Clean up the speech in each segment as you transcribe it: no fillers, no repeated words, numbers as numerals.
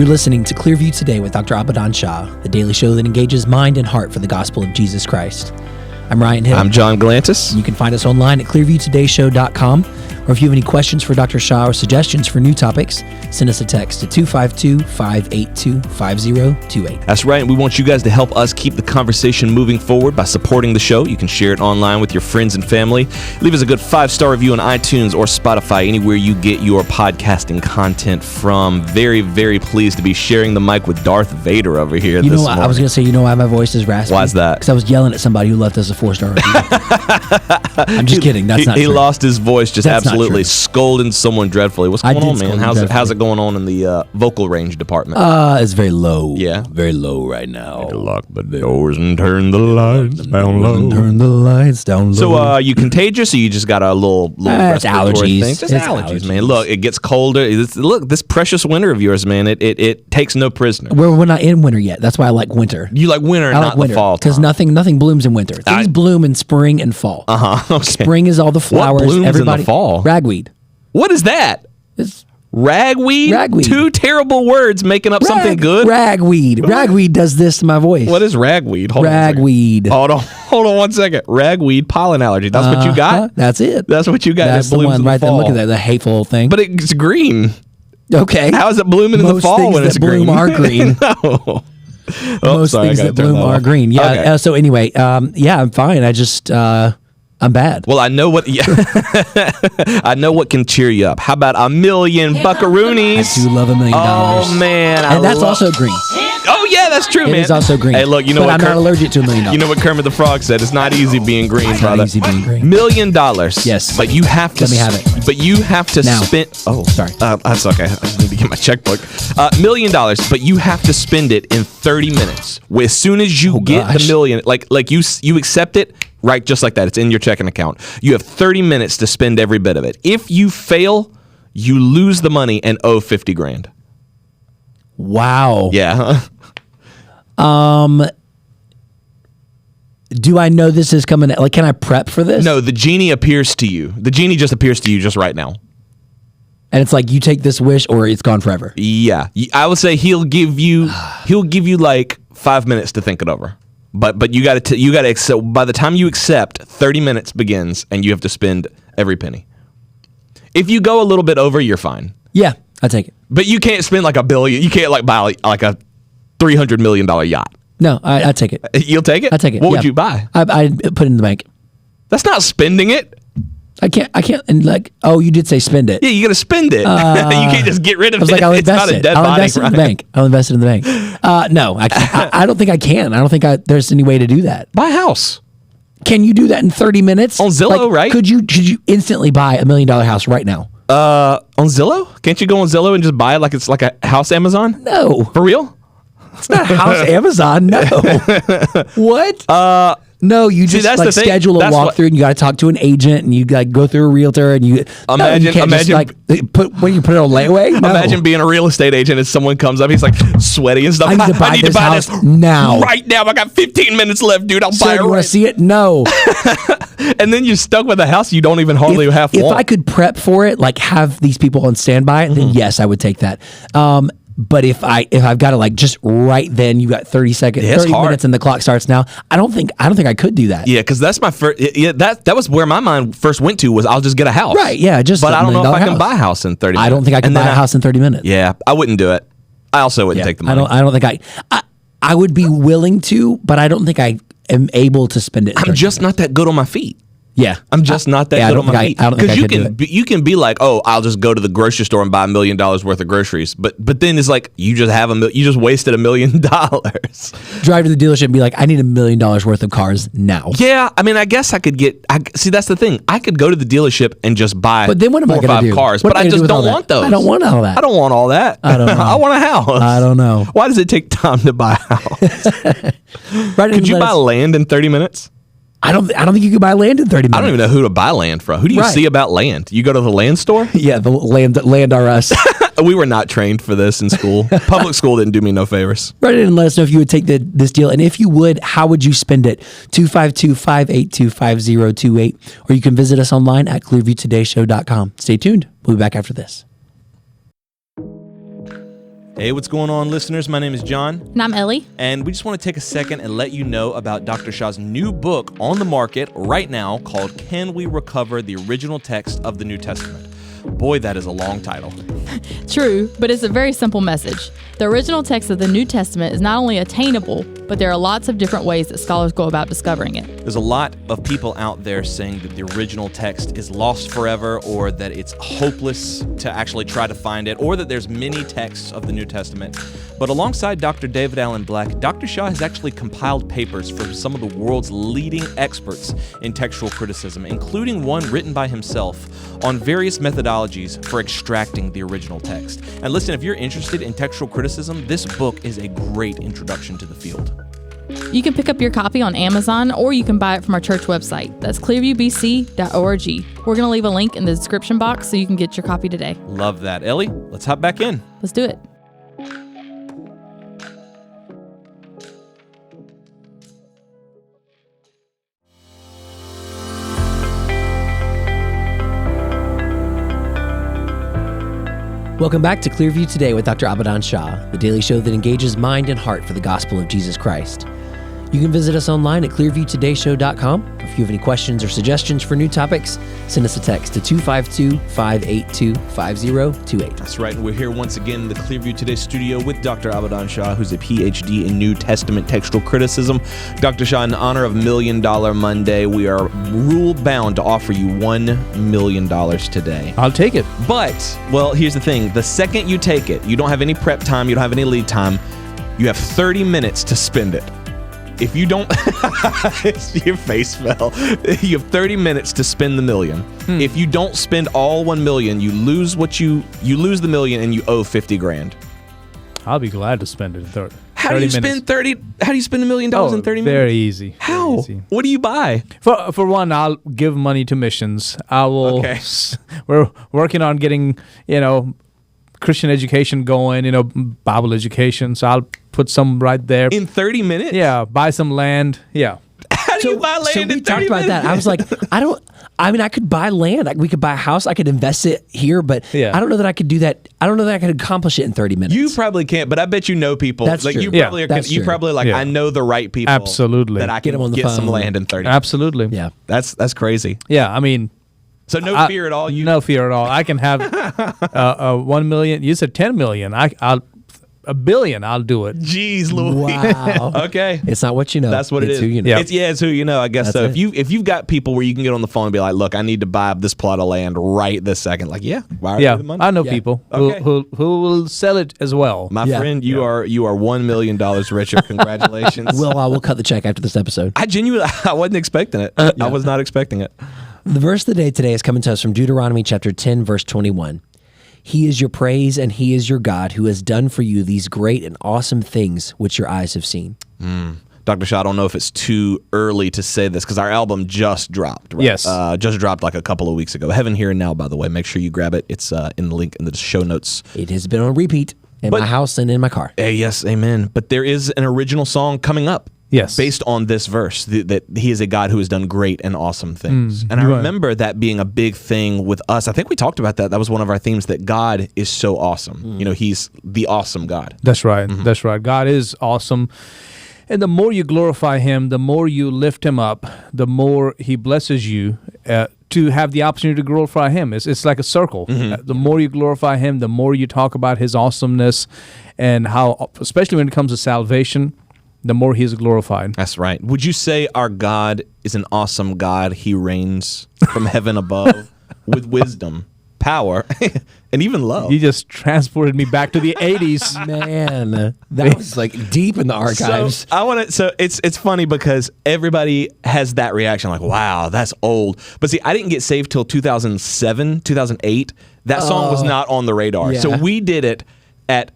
You're listening to Clearview Today with Dr. Abadan Shah, the daily show that engages mind and heart for the gospel of Jesus Christ. I'm Ryan Hill. I'm John Galantis. You can find us online at clearviewtodayshow.com, or if you have any questions for Dr. Shah or suggestions for new topics, send us a text to 252-582-5028. That's right, and we want you guys to help us keep the conversation moving forward by supporting the show. You can share it online with your friends and family. Leave us a good 5-star review on iTunes or Spotify, anywhere you get your podcasting content from. Very, very pleased to be sharing the mic with Darth Vader over here this morning. I was going to say, you know why my voice is raspy? Why is that? Because I was yelling at somebody who left us a 4-star review. I'm just kidding. That's not true. He lost his voice just That's absolutely scolding someone dreadfully. What's going on, man? How's it going on in the vocal range department? It's very low. Yeah? Very low right now. Lock the doors and turn the lights down low. Turn the lights down low. So, are you contagious, or you just got a little respiratory allergies. thing? Just allergies, man. Look, it gets colder. Look, this precious winter of yours, man, it takes no prisoner. We're not in winter yet. That's why I like winter. You like winter, not the fall time. Because nothing blooms in winter. Things bloom in spring and fall. Okay. Spring is all the flowers. What blooms Everybody, in the fall? Ragweed. What is that? It's Ragweed? Ragweed. Two terrible words making up something good? Ragweed. Ragweed does this to my voice. What is ragweed? Ragweed. Hold on 1 second. Ragweed pollen allergy. That's what you got? That's it. That's what you got. That's that the blooms one in the right there. fall. Look at that, the hateful thing. But it's green. Okay. How is it blooming in the fall when it's green? Most things that bloom are green. No. Most things that bloom are green. Yeah. Okay. So anyway, I'm fine. I just, I'm bad. Well, I know what. Yeah, I know what can cheer you up. How about $1 million buckaroonies? I do love $1 million. Oh man, and that's also green. Oh yeah, that's true, man. It is also green. Hey, look, you know but what? I'm not allergic to $1 million. You know what Kermit the Frog said? It's not easy being green, It's brother. not easy being green. $1 million. Yes. But you have to. Let me have it. But you have to Now. spend. Oh, Sorry. That's okay. I just need to get my checkbook. $1 million, but you have to spend it in 30 minutes. As soon as you get the million, like you accept it. Right, just like that. It's in your checking account. You have 30 minutes to spend every bit of it. If you fail, you lose the money and owe $50,000. Wow. Yeah. Do I know this is coming? Like, can I prep for this? No, the genie appears to you. The genie just appears to you just right now. And it's like you take this wish or it's gone forever. Yeah, I would say he'll give you like 5 minutes to think it over. But you got to accept. By the time you accept, 30 minutes begins, and you have to spend every penny. If you go a little bit over, you're fine. Yeah, I take it. But you can't spend like $1 billion. You can't like buy like a $300 million yacht. No, I take it. You'll take it? I take it. What would you buy? I put it in the bank. That's not spending it. I can't. And like, oh, you did say spend it. Yeah, you got to spend it. You can't just get rid of I was it. like, I'll It's invest not a it. dead I'll body, invest it in the right? bank. I'll invest it in the bank. No, I can't. I don't think I can. I don't think there's any way to do that. Buy a house. Can you do that in 30 minutes? On Zillow, right? Could you instantly buy $1 million house right now? On Zillow? Can't you go on Zillow and just buy it like it's like a house Amazon? No. For real? It's not house Amazon. No. What? No, you just that's like the thing. schedule a That's walkthrough and you got to talk to an agent and you like go through a realtor and you Imagine- you can't just, imagine- like put it on layaway. No. Imagine being a real estate agent and someone comes up, he's like sweaty and stuff. I need to buy this house now. Right now. I got 15 minutes left, dude. I'll So buy it you want right. to see it? No. And then you're stuck with a house you don't even hardly if want. I could prep for it, like have these people on standby, then yes, I would take that. But if I've got to like just right then, you got 30 seconds, Yeah, it's 30 hard. minutes, and the clock starts now. I don't think I could do that. Yeah, because that's my first. Yeah, that was where my mind first went to was I'll just get a house. Right? Yeah, just. But a I don't know if I $1 million can house. buy a house in 30 minutes. I don't think I can And buy then a house in 30 minutes. Yeah, I wouldn't do it. I also wouldn't take the money. I don't think I would be willing to, but I don't think I am able to spend it. In I'm 30 just minutes. not that good on my feet. Yeah, I'm just not that good on my feet. I don't think I you could do can it. you can be like, oh, I'll just go to the grocery store and buy $1 million worth of groceries, but then it's like you just you just wasted $1 million. Drive to the dealership and be like, I need $1 million worth of cars now. Yeah, I mean, I guess I could get. See, that's the thing. I could go to the dealership and just buy. But then what am I 4 or going to 5 do? cars, What but am I gonna do just with all don't that? want those. I don't want all that. I don't want all that. I don't know. I want a house. I don't know. Why does it take time to buy a house? Could you buy land in 30 minutes? I don't think you could buy land in 30 minutes. I don't even know who to buy land from. Who do you Right. see about land? You go to the land store? Yeah, the land are us. We were not trained for this in school. Public school didn't do me no favors. Write in and let us know if you would take this deal. And if you would, how would you spend it? 252-582-5028. Or you can visit us online at clearviewtodayshow.com. Stay tuned. We'll be back after this. Hey, what's going on, listeners? My name is John. And I'm Ellie. And we just want to take a second and let you know about Dr. Shah's new book on the market right now called Can We Recover the Original Text of the New Testament? Boy, that is a long title. True, but it's a very simple message. The original text of the New Testament is not only attainable, but there are lots of different ways that scholars go about discovering it. There's a lot of people out there saying that the original text is lost forever, or that it's hopeless to actually try to find it, or that there's many texts of the New Testament. But alongside Dr. David Allen Black, Dr. Shah has actually compiled papers from some of the world's leading experts in textual criticism, including one written by himself on various methodologies for extracting the original text. And listen, if you're interested in textual criticism, this book is a great introduction to the field. You can pick up your copy on Amazon, or you can buy it from our church website. That's clearviewbc.org. We're going to leave a link in the description box so you can get your copy today. Love that. Ellie, let's hop back in. Let's do it. Welcome back to Clearview Today with Dr. Abadan Shah, the daily show that engages mind and heart for the gospel of Jesus Christ. You can visit us online at clearviewtodayshow.com. If you have any questions or suggestions for new topics, send us a text to 252-582-5028. That's right, and we're here once again in the Clearview Today studio with Dr. Abadan Shah, who's a PhD in New Testament textual criticism. Dr. Shah, in honor of $1 Million Monday, we are rule-bound to offer you $1 million today. I'll take it. But, well, here's the thing. The second you take it, you don't have any prep time, you don't have any lead time, you have 30 minutes to spend it. If you don't, your face fell. You have 30 minutes to spend the $1 million. If you don't spend all $1 million, you lose you lose the $1 million and you owe $50,000. I'll be glad to spend it in 30. How do you spend $1 million in 30 minutes? Very easy. How? Very easy. What do you buy? For one, I'll give money to missions. I will. Okay. We're working on getting, Christian education going, Bible education. So I'll put some right there. In 30 minutes? Yeah, buy some land. Yeah. How do you buy land so in 30 we minutes? talked about that. I was like, I could buy land. We could buy a house. I could invest it here, but Yeah. I don't know that I could do that. I don't know that I could accomplish it in 30 minutes. You probably can't, but I bet you know people. That's like true. You Yeah, probably that's you true. probably like, Yeah. I know the right people. Absolutely. That I Get can them on the get some phone. land in 30 minutes. Absolutely. Yeah. That's crazy. Yeah, I mean. So no fear at all? No fear at all. I can have 1 million. You said 10 million. I'll $1 billion. I'll do it. Jeez Louise. Wow. Okay. It's not what you know. That's what it's it is. Who you know. Yeah. It's who you know, I guess. That's So it. if you've got people where you can get on the phone and be like, look, I need to buy this plot of land right this second. Like, yeah, wire Yeah, me the money. I know Yeah. people Okay. who will sell it as well. My Yeah. friend, you are $1 million richer. Congratulations. We'll cut the check after this episode. I wasn't expecting it. I was not expecting it. The verse of the day today is coming to us from Deuteronomy chapter 10, verse 21. He is your praise and he is your God who has done for you these great and awesome things which your eyes have seen. Dr. Shaw, I don't know if it's too early to say this because our album just dropped. Right? Yes. Just dropped like a couple of weeks ago. Heaven, Here, and Now, by the way. Make sure you grab it. It's in the link in the show notes. It has been on repeat in my house and in my car. Hey, yes, amen. But there is an original song coming up. Yes. Based on this verse, that he is a God who has done great and awesome things. And I right. remember that being a big thing with us. I think we talked about that. That was one of our themes, that God is so awesome. He's the awesome God. That's right. That's right. God is awesome. And the more you glorify him, the more you lift him up, the more he blesses you to have the opportunity to glorify him. It's like a circle. The more you glorify him, the more you talk about his awesomeness and how, especially when it comes to salvation, the more he is glorified. That's right. Would you say our God is an awesome God? He reigns from heaven above with wisdom, power, and even love. You just transported me back to the 80s. Man, that was like deep in the archives. So it's funny because everybody has that reaction, like, wow, that's old. But see, I didn't get saved till 2007, 2008. That song was not on the radar. Yeah. So we did it as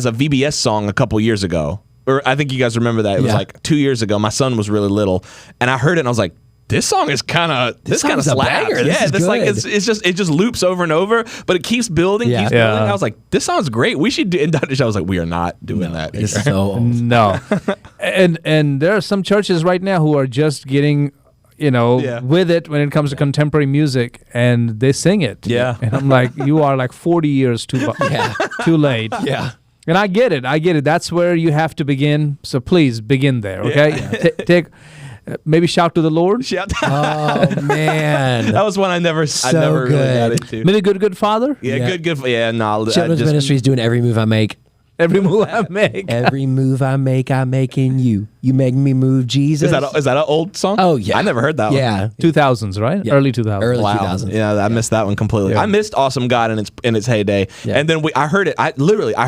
a VBS song a couple years ago. Or I think you guys remember that. It was like 2 years ago. My son was really little, and I heard it and I was like, this song is kind of song's a slaps. banger. This Yeah, is this like good. it just loops over and over, but it keeps building, Yeah. keeps Yeah. building. I was like, this sounds great. We should do. And Dr. Shaw was like, we are not doing that. It's so old. No. And there are some churches right now who are just getting, Yeah. with it when it comes to contemporary music, and they sing it. Yeah. And I'm like, you are like 40 years too late. Yeah. And I get it. That's where you have to begin. So please begin there, okay? Yeah. Take maybe shout to the Lord. Shout. Oh man, That was one I never really got into. Maybe good Father. Yeah, good. Yeah, no. Children's ministry is doing every move I make. Every move I make. Every move I make in you. You make me move, Jesus. Is that an old song? Oh, yeah. I never heard that one. Yeah. 2000s, right? Yeah. Early 2000s. Early Wow. 2000s. Yeah, I missed that one completely. Yeah. I missed Awesome God in its heyday. Yeah. And then I heard it. I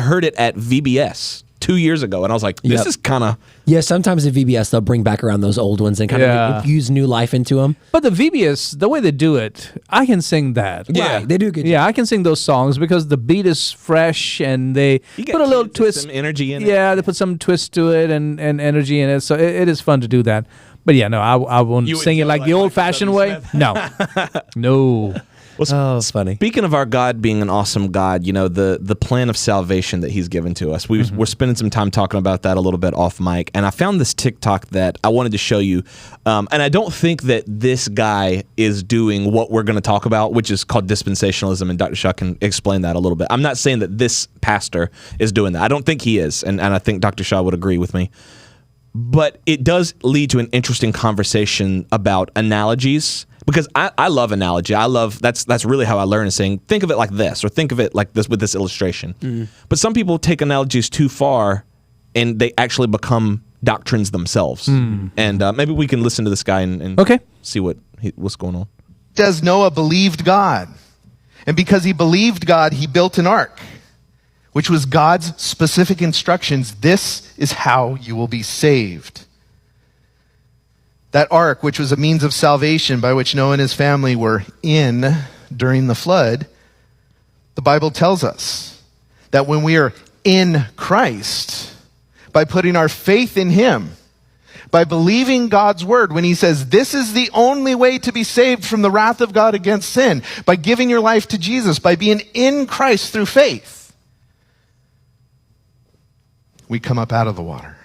heard it at VBS 2 years ago, and I was like, this Yep. is kind of. Yeah, sometimes at VBS, they'll bring back around those old ones and kind Yeah. of infuse new life into them. But the VBS, the way they do it, I can sing that. Yeah. Right, they do a good job. Yeah, I can sing those songs because the beat is fresh and they You put a little twist. some energy in it. Yeah, they put some twist to it and energy in it. So it is fun to do that. But yeah, no, I won't You would sing it do like it the like old-fashioned Michael way. W. No. Well, Oh, it's funny. Speaking of our God being an awesome God, the plan of salvation that He's given to us, we're spending some time talking about that a little bit off mic, and I found this TikTok that I wanted to show you, and I don't think that this guy is doing what we're going to talk about, which is called dispensationalism, and Dr. Shah can explain that a little bit. I'm not saying that this pastor is doing that. I don't think he is, and I think Dr. Shah would agree with me. But it does lead to an interesting conversation about analogies, because I love analogy. I love that's really how I learn, is saying, think of it like this, or think of it like this with this illustration. But some people take analogies too far, and they actually become doctrines themselves. And maybe we can listen to this guy and Okay. see what's going on. Says Noah believed God. And because he believed God, he built an ark, which was God's specific instructions. This is how you will be saved. That ark, which was a means of salvation by which Noah and his family were in during the flood, the Bible tells us that when we are in Christ, by putting our faith in Him, by believing God's word, when He says this is the only way to be saved from the wrath of God against sin, by giving your life to Jesus, by being in Christ through faith, we come up out of the water.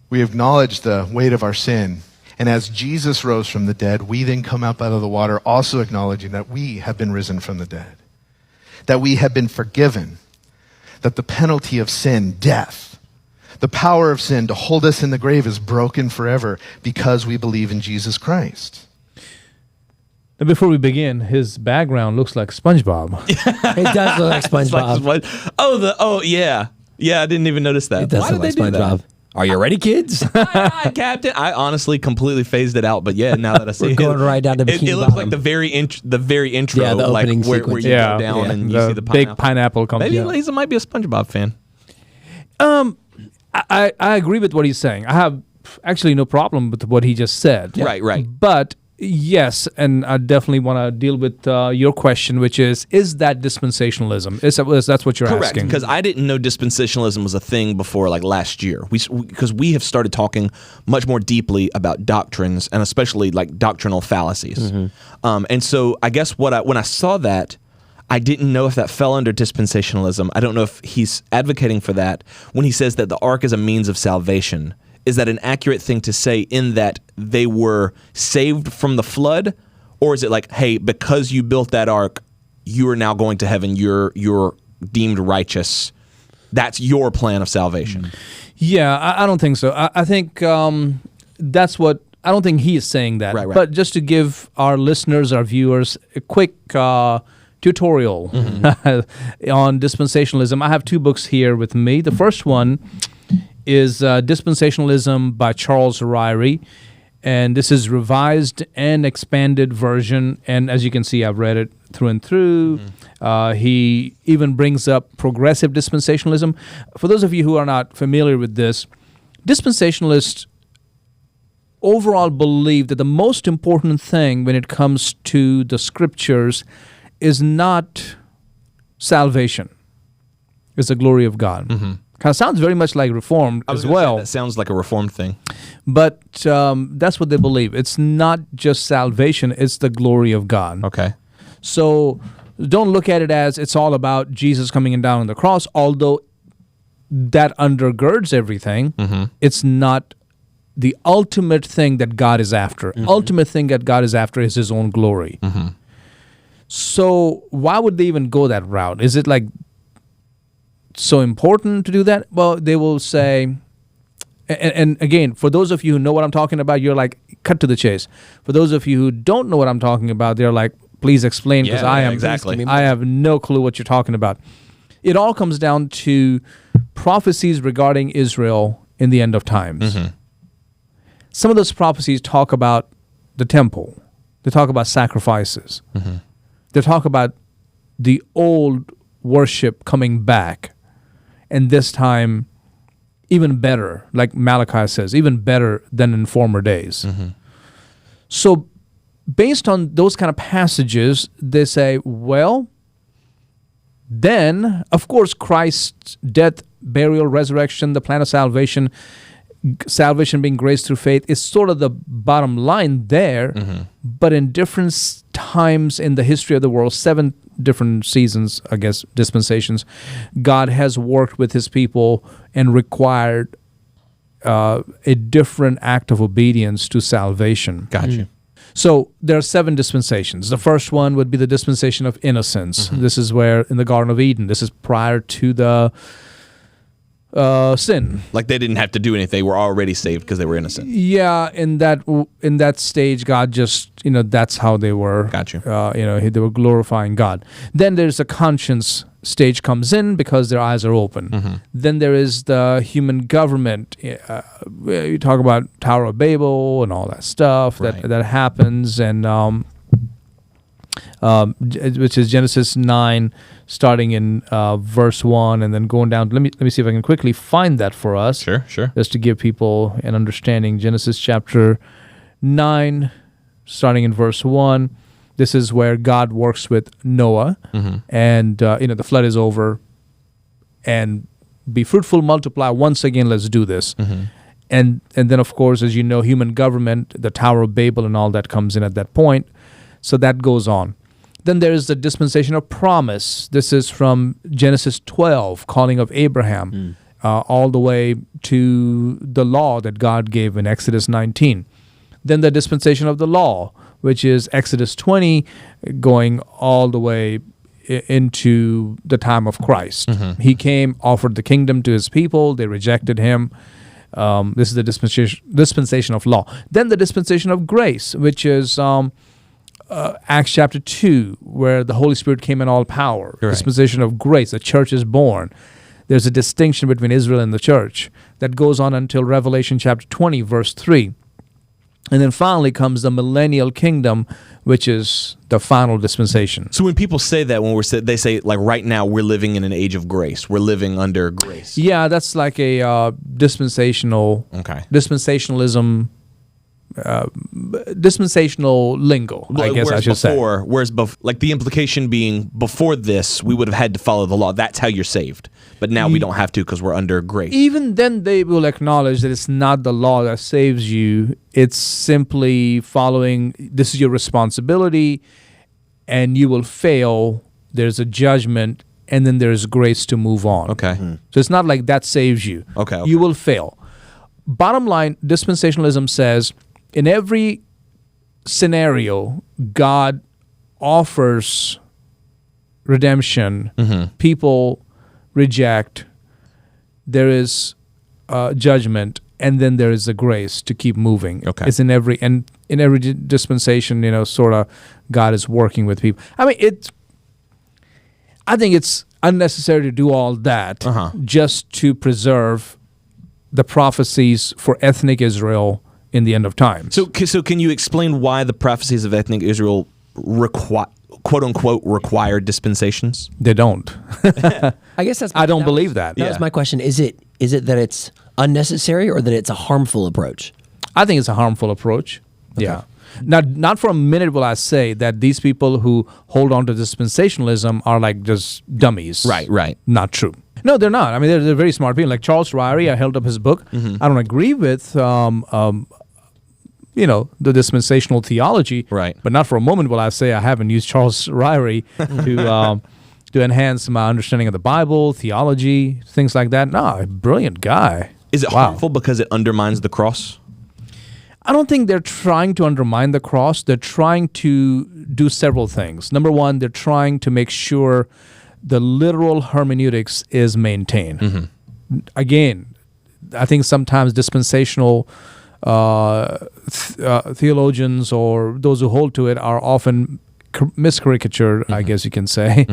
We acknowledge the weight of our sin. And as Jesus rose from the dead, we then come up out of the water also acknowledging that we have been risen from the dead, that we have been forgiven, that the penalty of sin, death, the power of sin to hold us in the grave is broken forever because we believe in Jesus Christ. And before we begin, his background looks like SpongeBob. It does look like SpongeBob. Yeah, I didn't even notice that. It does Why look did like they do that? SpongeBob. Are you ready, kids? Hi, Captain. I honestly completely phased it out, but yeah, now that I see We're going right down to it Bikini looks Bottom. like the very intro, Yeah, the like opening where sequence. you go down and you see the big pineapple comes Maybe down. he might be a SpongeBob fan. I agree with what he's saying. I have actually no problem with what he just said. Right. But yes, and I definitely want to deal with your question, which is that dispensationalism? That's what you're Correct, asking. because I didn't know dispensationalism was a thing before like last year. Because we have started talking much more deeply about doctrines, and especially like doctrinal fallacies. And so I guess when I saw that, I didn't know if that fell under dispensationalism. I don't know if he's advocating for that when he says that the ark is a means of salvation. Is that an accurate thing to say in that they were saved from the flood? Or is it like, hey, because you built that ark, you are now going to heaven, you're deemed righteous. That's your plan of salvation. Yeah, I don't think so. I think that's what, I don't think he is saying that. Right. But just to give our listeners, our viewers, a quick tutorial on dispensationalism, I have two books here with me. The first one is Dispensationalism by Charles Ryrie, and this is revised and expanded version, and as you can see, I've read it through and through. He even brings up progressive dispensationalism. For those of you who are not familiar with this, dispensationalists overall believe that the most important thing when it comes to the scriptures is not salvation, it's the glory of God. Kind of sounds very much like Reformed I was as gonna say, well. that sounds like a Reformed thing. But that's what they believe. It's not just salvation, it's the glory of God. Okay. So don't look at it as it's all about Jesus coming down on the cross, although that undergirds everything. It's not the ultimate thing that God is after. Ultimate thing that God is after is His own glory. So why would they even go that route? Is it like so important to do that? Well, they will say, and again, for those of you who know what I'm talking about, you're like, cut to the chase. For those of you who don't know what I'm talking about, they're like, please explain, because exactly. I have no clue what you're talking about. It all comes down to prophecies regarding Israel in the end of times. Mm-hmm. Some of those prophecies talk about the temple. They talk about sacrifices. Mm-hmm. They talk about the old worship coming back, and this time even better, like Malachi says, even better than in former days. Mm-hmm. So based on those kind of passages, they say, well, then, of course, Christ's death, burial, resurrection, the plan of salvation being grace through faith is sort of the bottom line there, but in different times in the history of the world, 7 different seasons, I guess, dispensations, God has worked with his people and required a different act of obedience to salvation. Gotcha. So there are 7 dispensations. The first one would be the dispensation of innocence. This is where, in the Garden of Eden, this is prior to the sin. Like they didn't have to do anything; they were already saved because they were innocent. Yeah, in that stage, God just, that's how they were. Got you. They were glorifying God. Then there's a conscience stage comes in because their eyes are open. Then there is the human government. You talk about Tower of Babel and all that stuff that happens, and which is Genesis 9, starting in verse 1, and then going down. Let me see if I can quickly find that for us. Sure. Just to give people an understanding. Genesis chapter 9, starting in verse 1. This is where God works with Noah, and the flood is over, and be fruitful, multiply. Once again, let's do this. And then, of course, as you know, human government, the Tower of Babel, and all that comes in at that point. So that goes on. Then there is the dispensation of promise. This is from Genesis 12, calling of Abraham, all the way to the law that God gave in Exodus 19. Then the dispensation of the law, which is Exodus 20, going all the way into the time of Christ. He came, offered the kingdom to his people. They rejected him. This is the dispensation of law. Then the dispensation of grace, which is Acts chapter 2, where the Holy Spirit came in all power. Right. Dispensation of grace. The church is born. There's a distinction between Israel and the church that goes on until Revelation chapter 20, verse 3. And then finally comes the millennial kingdom, which is the final dispensation. So when people say that, they say, like, right now we're living in an age of grace. We're living under grace. Yeah, that's like a dispensationalism, dispensational lingo, I guess I should say. Whereas the implication being, before this, we would have had to follow the law. That's how you're saved. But now we don't have to because we're under grace. Even then, they will acknowledge that it's not the law that saves you. It's simply following, this is your responsibility, and you will fail. There's a judgment, and then there's grace to move on. Okay. So it's not like that saves you. Okay. You will fail. Bottom line, dispensationalism says, in every scenario, God offers redemption. People reject. There is judgment, and then there is the grace to keep moving. Okay. It's in every dispensation. Sort of God is working with people. I mean, I think it's unnecessary to do all that just to preserve the prophecies for ethnic Israel in the end of time. So can you explain why the prophecies of ethnic Israel quote unquote require dispensations? They don't. I guess I don't believe that. That was my question. Is it that it's unnecessary or that it's a harmful approach? I think it's a harmful approach. Okay. Yeah. Not for a minute will I say that these people who hold on to dispensationalism are like just dummies. Right. Not true. No, they're not. I mean, they're very smart people. Like Charles Ryrie, I held up his book. I don't agree with, the dispensational theology. Right. But not for a moment will I say I haven't used Charles Ryrie to enhance my understanding of the Bible, theology, things like that. No, brilliant guy. Is it harmful because it undermines the cross? I don't think they're trying to undermine the cross. They're trying to do several things. Number one, they're trying to make sure the literal hermeneutics is maintained. Again, I think sometimes dispensational theologians or those who hold to it are often miscaricatured, I guess you can say,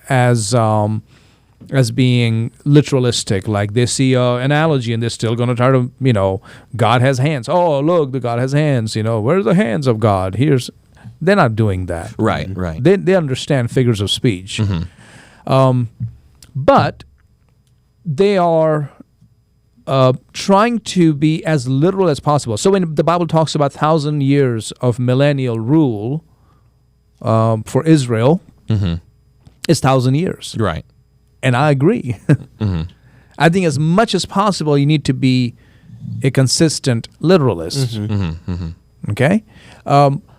as being literalistic. Like they see an analogy and they're still going to try to, God has hands. Oh, look, the God has hands. Where's the hands of God? They're not doing that. Right. They understand figures of speech. But they are trying to be as literal as possible. So when the Bible talks about 1,000 years of millennial rule for Israel, it's 1,000 years. Right. And I agree. I think as much as possible, you need to be a consistent literalist. Okay?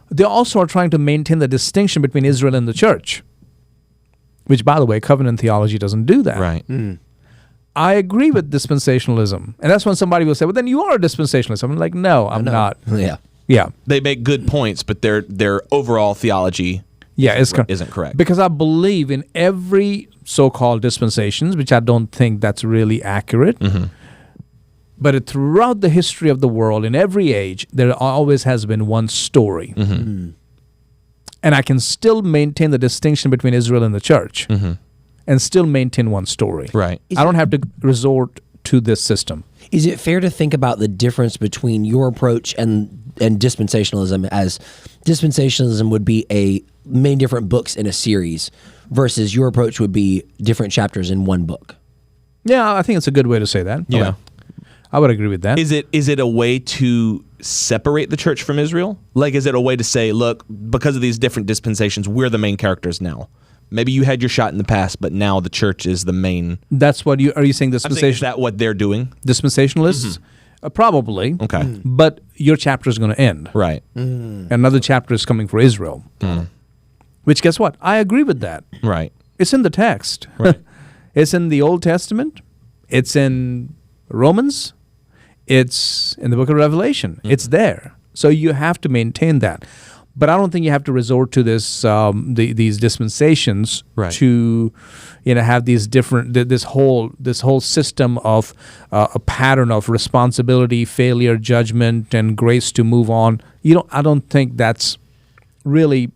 They also are trying to maintain the distinction between Israel and the church, which, by the way, covenant theology doesn't do that. Right. I agree with dispensationalism. And that's when somebody will say, well, then you are a dispensationalist. I'm like, no, I'm not. Yeah. They make good points, but their overall theology isn't correct. Because I believe in every so-called dispensations, which I don't think that's really accurate. But throughout the history of the world, in every age, there always has been one story. And I can still maintain the distinction between Israel and the church and still maintain one story. Right. I don't have to resort to this system. Is it fair to think about the difference between your approach and dispensationalism, as dispensationalism would be many different books in a series versus your approach would be different chapters in one book? Yeah, I think it's a good way to say that. Yeah. Okay. I would agree with that. Is it a way to separate the church from Israel? Like, is it a way to say, look, because of these different dispensations, we're the main characters now? Maybe you had your shot in the past, but now the church is the main. That's what are you saying? Dispensation? Is that what they're doing? Dispensationalists? Probably. Okay. But your chapter is going to end. Right. Another chapter is coming for Israel. Which, guess what? I agree with that. Right. It's in the text. Right. It's in the Old Testament. It's in Romans. It's in the book of Revelation. It's there. So you have to maintain that. But I don't think you have to resort to this these dispensations to have these different this whole system of a pattern of responsibility, failure, judgment, and grace to move on. I don't think that's really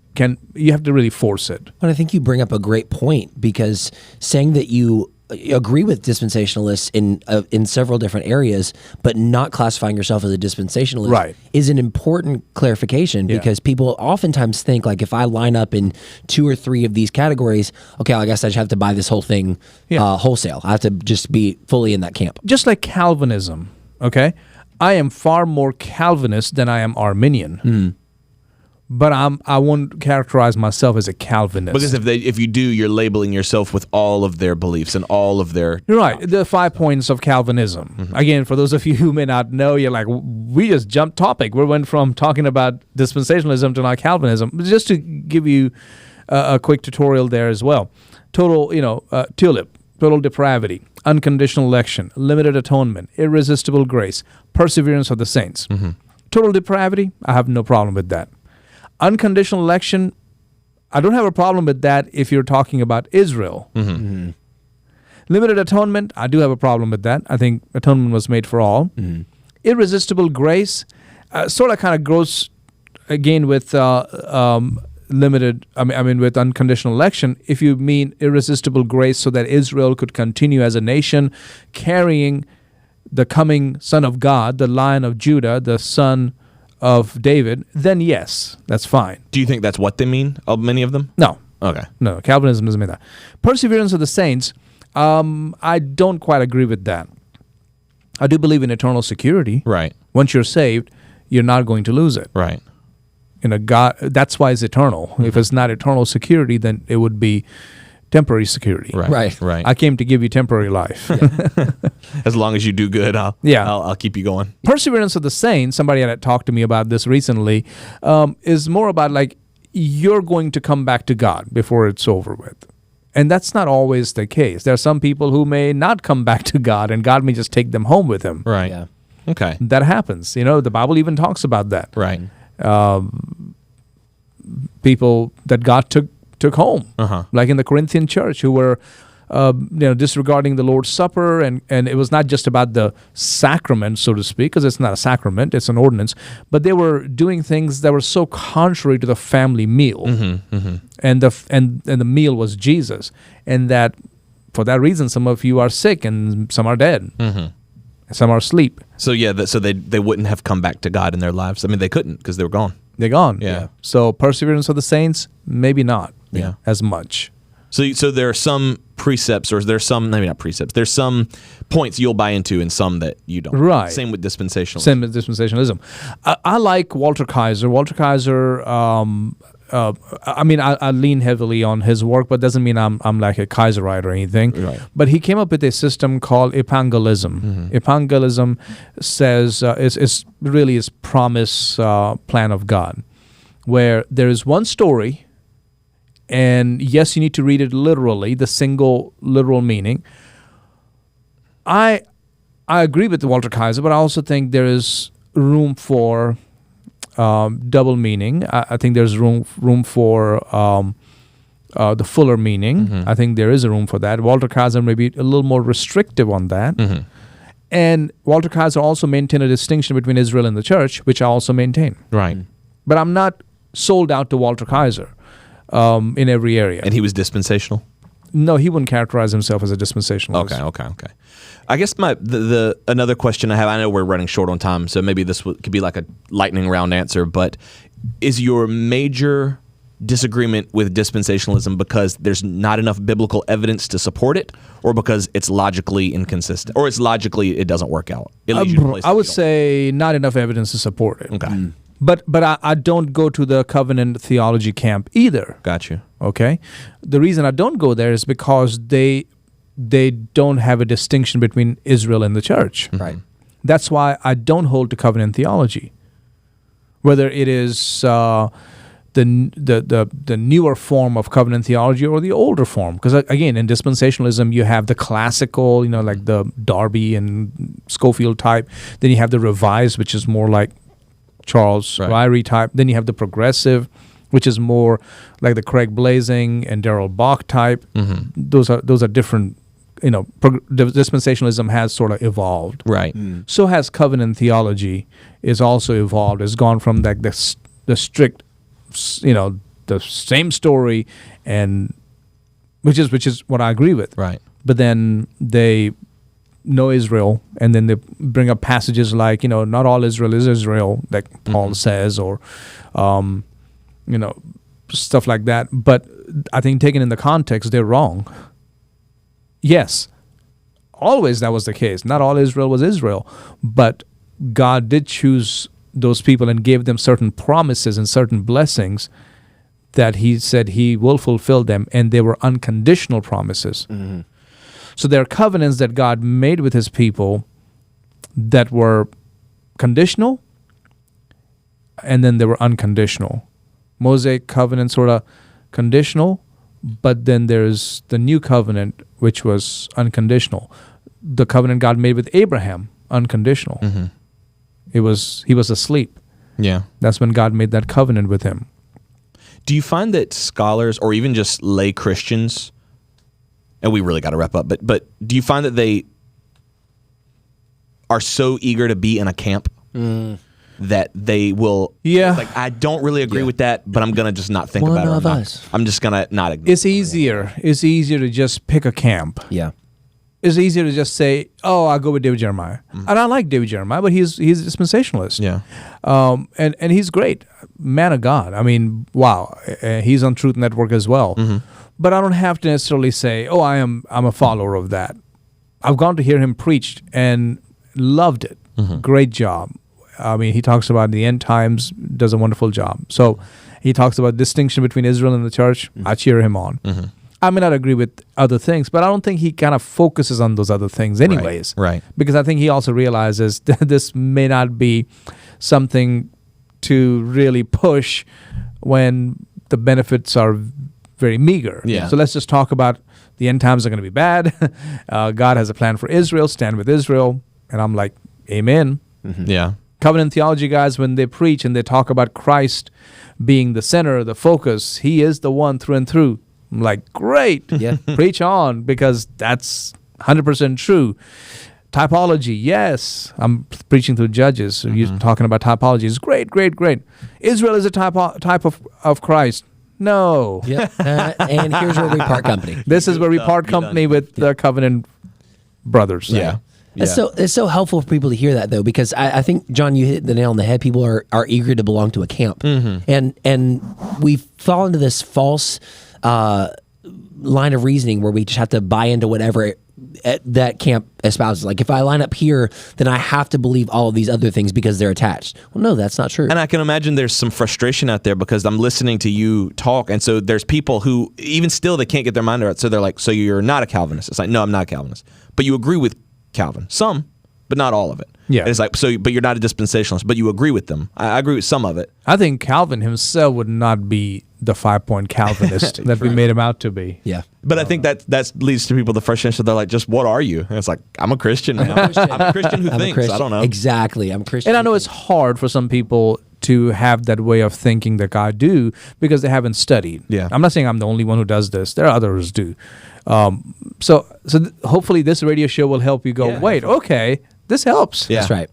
you have to really force it. But I think you bring up a great point, because saying that you agree with dispensationalists in several different areas, but not classifying yourself as a dispensationalist is an important clarification, because people oftentimes think, like, if I line up in 2 or 3 of these categories, okay, I guess I just have to buy this whole thing wholesale. I have to just be fully in that camp. Just like Calvinism, okay? I am far more Calvinist than I am Arminian. But I won't characterize myself as a Calvinist. Because if you do, you're labeling yourself with all of their beliefs and all of their... You're right. The 5 points of Calvinism. Again, for those of you who may not know, you're like, we just jumped topic. We went from talking about dispensationalism to now Calvinism. Just to give you a quick tutorial there as well. Total depravity, unconditional election, limited atonement, irresistible grace, perseverance of the saints. Total depravity, I have no problem with that. Unconditional election, I don't have a problem with that if you're talking about Israel. Limited atonement, I do have a problem with that. I think atonement was made for all. Irresistible grace, sort of kind of goes again with with unconditional election. If you mean irresistible grace so that Israel could continue as a nation carrying the coming Son of God, the Lion of Judah, the Son of David, then yes, that's fine. Do you think that's what they mean, many of them? No. Okay. No, Calvinism doesn't mean that. Perseverance of the saints, I don't quite agree with that. I do believe in eternal security. Right. Once you're saved, you're not going to lose it. Right. God, that's why it's eternal. If it's not eternal security, then it would be temporary security. Right. I came to give you temporary life. As long as you do good, I'll keep you going. Perseverance of the saints, somebody had talked to me about this recently, is more about like you're going to come back to God before it's over with. And that's not always the case. There are some people who may not come back to God, and God may just take them home with him. Right. Yeah. Okay. That happens. The Bible even talks about that. Right. People that God took took home, like in the Corinthian church, who were disregarding the Lord's Supper, and it was not just about the sacrament, so to speak, because it's not a sacrament, it's an ordinance, but they were doing things that were so contrary to the family meal, and the meal was Jesus, and that for that reason, some of you are sick and some are dead, and some are asleep. So so they wouldn't have come back to God in their lives. I mean, they couldn't because they were gone. They're gone. Yeah. So perseverance of the saints, maybe not. Yeah. As much. So there are some precepts, or there's some, maybe not precepts, there's some points you'll buy into and some that you don't. Right. Same with dispensationalism. Same with dispensationalism. I like Walter Kaiser. Walter Kaiser, I lean heavily on his work, but doesn't mean I'm like a Kaiserite or anything. Right. But he came up with a system called evangelism. Evangelism says it's really his promise plan of God, where there is one story. And yes, you need to read it literally, the single literal meaning. I agree with Walter Kaiser, but I also think there is room for double meaning. I think there's room for the fuller meaning. I think there is a room for that. Walter Kaiser may be a little more restrictive on that. And Walter Kaiser also maintained a distinction between Israel and the church, which I also maintain. Right. But I'm not sold out to Walter Kaiser. In every area. And he was dispensational? No, he wouldn't characterize himself as a dispensationalist. Okay. I guess the another question I have, I know we're running short on time, so maybe this could be like a lightning round answer, but is your major disagreement with dispensationalism because there's not enough biblical evidence to support it, or because it's logically inconsistent, or it's logically it doesn't work out? I would say not enough evidence to support it. Okay. But I don't go to the covenant theology camp either. Got you. Okay? The reason I don't go there is because they don't have a distinction between Israel and the church. Right. That's why I don't hold to covenant theology. Whether it is the newer form of covenant theology or the older form. Because again, in dispensationalism, you have the classical, like the Darby and Schofield type. Then you have the revised, which is more like Charles Ryrie type. Then you have the progressive, which is more like the Craig Blazing and Darrell Bach type. Those are different. Dispensationalism has sort of evolved. Right. So has covenant theology is also evolved. It's gone from like the strict, the same story, and which is what I agree with. Right. But then they know Israel, and then they bring up passages like, not all Israel is Israel, like Paul says, or, stuff like that. But I think taken in the context, they're wrong. Yes, always that was the case. Not all Israel was Israel, but God did choose those people and gave them certain promises and certain blessings that he said he will fulfill them, and they were unconditional promises. So there are covenants that God made with his people that were conditional, and then they were unconditional. Mosaic covenant sort of conditional, but then there's the new covenant, which was unconditional. The covenant God made with Abraham, unconditional. He was asleep. Yeah. That's when God made that covenant with him. Do you find that scholars, or even just lay Christians, and we really got to wrap up, but do you find that they are so eager to be in a camp that they will, like, I don't really agree with that, but I'm going to just not think about it. I'm just going to not ignore it. It's easier to just pick a camp. Yeah. It's easier to just say, oh, I'll go with David Jeremiah. And I like David Jeremiah, but he's a dispensationalist. Yeah. And he's great. Man of God. I mean, wow. He's on Truth Network as well. But I don't have to necessarily say, oh, I'm a follower of that. I've gone to hear him preach and loved it. Great job. I mean, he talks about the end times, does a wonderful job. So he talks about distinction between Israel and the church. I cheer him on. I may not agree with other things, but I don't think he kind of focuses on those other things anyways. Right. Because I think he also realizes that this may not be something to really push when the benefits are very meager. Yeah. So let's just talk about the end times are going to be bad. God has a plan for Israel. Stand with Israel. And I'm like, amen. Yeah. covenant theology guys, when they preach and they talk about Christ being the center, the focus, he is the one through and through. I'm like, great. Yeah. Preach on, because that's 100% true. Typology, yes. I'm preaching through Judges. You're talking about typology. It's great, great, great. Israel is a type of Christ. No. Yeah. And here's where we part company. This is where we part company with the covenant brothers. Yeah. It's so helpful for people to hear that, though, because I think, John, you hit the nail on the head. People are eager to belong to a camp, and we fall into this false line of reasoning where we just have to buy into whatever that camp espouses. Like, if I line up here, then I have to believe all of these other things because they're attached. Well, no, that's not true. And I can imagine there's some frustration out there because I'm listening to you talk, and so there's people who even still they can't get their mind around it. So they're like, "So you're not a Calvinist?" It's like, "No, I'm not a Calvinist," but you agree with Calvin, some, but not all of it. Yeah, and it's like, so, but you're not a dispensationalist, but you agree with them. I agree with some of it. I think Calvin himself would not be the 5-point Calvinist that we made him out to be. Yeah. But I think that leads to people the frustration. They're like, just what are you? And it's like, I'm a Christian now. I'm a Christian who thinks. I don't know. Exactly. I'm a Christian. And I know it's hard for some people to have that way of thinking that I do because they haven't studied. Yeah. I'm not saying I'm the only one who does this. There are others who do. So hopefully this radio show will help you go, wait, okay, this helps. Yeah. That's right.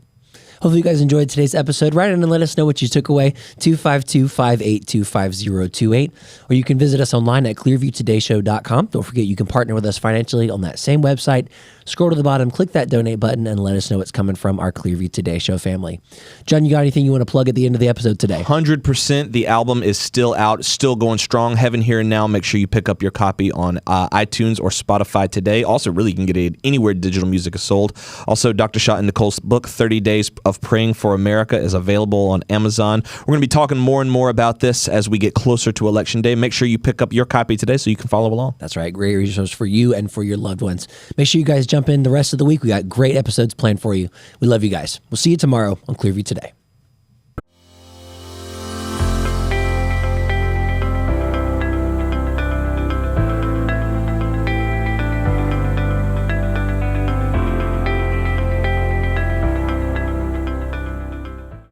Hopefully you guys enjoyed today's episode. Write in and let us know what you took away, 252-582-5028. Or you can visit us online at clearviewtodayshow.com. Don't forget you can partner with us financially on that same website. Scroll to the bottom, click that donate button, and let us know it's coming from our Clearview Today Show family. John, you got anything you want to plug at the end of the episode today? 100%. The album is still out, still going strong. Heaven Here and Now. Make sure you pick up your copy on iTunes or Spotify today. Also, really, you can get it anywhere digital music is sold. Also, Dr. Shah and Nicole's book, 30 Days of Praying for America, is available on Amazon. We're going to be talking more and more about this as we get closer to Election Day. Make sure you pick up your copy today so you can follow along. That's right. Great resource for you and for your loved ones. Make sure you guys jump in the rest of the week. We got great episodes planned for you. We love you guys. We'll see you tomorrow on Clearview Today.